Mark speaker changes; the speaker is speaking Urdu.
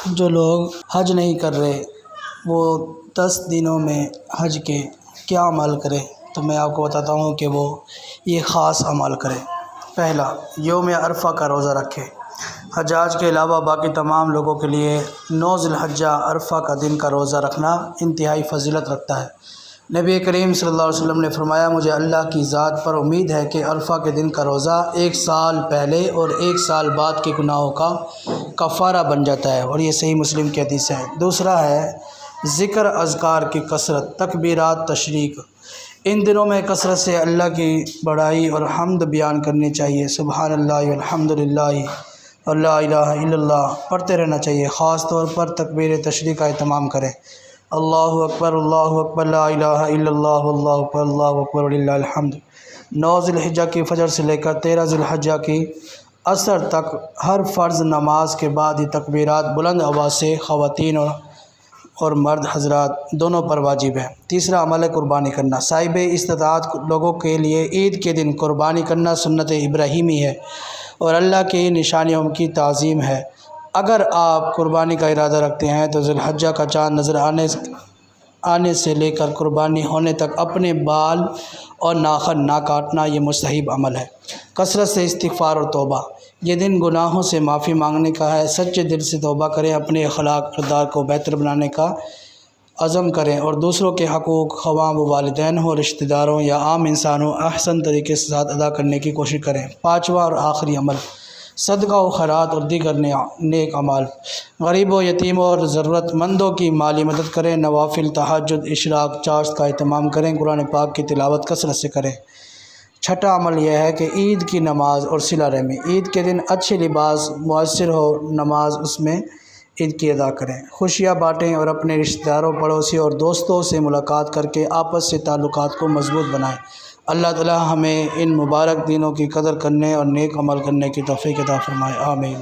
Speaker 1: جو لوگ حج نہیں کر رہے وہ 10 دنوں میں حج کے کیا عمل کرے، تو میں آپ کو بتاتا ہوں کہ وہ یہ خاص عمل کرے۔ پہلا، یوم عرفہ کا روزہ رکھے۔ حجاج کے علاوہ باقی تمام لوگوں کے لیے 9 ذی الحجہ عرفہ کا دن کا روزہ رکھنا انتہائی فضیلت رکھتا ہے۔ نبی کریم صلی اللہ علیہ وسلم نے فرمایا، مجھے اللہ کی ذات پر امید ہے کہ عرفہ کے دن کا روزہ 1 سال پہلے اور 1 سال بعد کے گناہوں کا کفارہ بن جاتا ہے، اور یہ صحیح مسلم کی حدیث ہے۔ دوسرا ہے ذکر اذکار کی کثرت، تکبیرات تشریق۔ ان دنوں میں کثرت سے اللہ کی بڑائی اور حمد بیان کرنی چاہیے۔ سبحان اللہ والحمد للہ اور لا الہ الا اللہ پڑھتے رہنا چاہیے۔ خاص طور پر تکبیر تشریق کا اہتمام کریں۔ اللہ اکبر لا الہ الا اللہ اللہ اکبر وللہ الحمد۔ 9 ذی الحجہ کی فجر سے لے کر 13 ذی الحجہ کی عصر تک ہر فرض نماز کے بعد یہ تکبیرات بلند آواز سے خواتین اور مرد حضرات دونوں پر واجب ہے۔ تیسرا عمل ہے قربانی کرنا۔ صاحب استطاعت لوگوں کے لیے عید کے دن قربانی کرنا سنت ابراہیمی ہے اور اللہ کی نشانیوں کی تعظیم ہے۔ اگر آپ قربانی کا ارادہ رکھتے ہیں تو ذی الحجہ کا چاند نظر آنے سے لے کر قربانی ہونے تک اپنے بال اور ناخن نہ کاٹنا یہ مستحب عمل ہے۔ کثرت سے استغفار اور توبہ، یہ دن گناہوں سے معافی مانگنے کا ہے۔ سچے دل سے توبہ کریں، اپنے اخلاق کردار کو بہتر بنانے کا عزم کریں اور دوسروں کے حقوق، خواہ وہ والدین ہوں، رشتہ داروں یا عام انسان ہوں، احسن طریقے سے ساتھ ادا کرنے کی کوشش کریں۔ پانچواں اور آخری عمل، صدقہ و خیرات اور دیگر نیک اعمال۔ غریبوں، یتیموں اور ضرورت مندوں کی مالی مدد کریں۔ نوافل، تہجد، اشراق، چاشت کا اہتمام کریں۔ قرآن پاک کی تلاوت کثرت سے کریں۔ چھٹا عمل یہ ہے کہ عید کی نماز اور صلہ رحمی۔ عید کے دن اچھے لباس میسر ہو، نماز اس میں عید کی ادا کریں۔ خوشیاں بانٹیں اور اپنے رشتہ داروں، پڑوسیوں اور دوستوں سے ملاقات کر کے آپس سے تعلقات کو مضبوط بنائیں۔ اللہ تعالی ہمیں ان مبارک دنوں کی قدر کرنے اور نیک عمل کرنے کی توفیق عطا فرمائے۔ آمین۔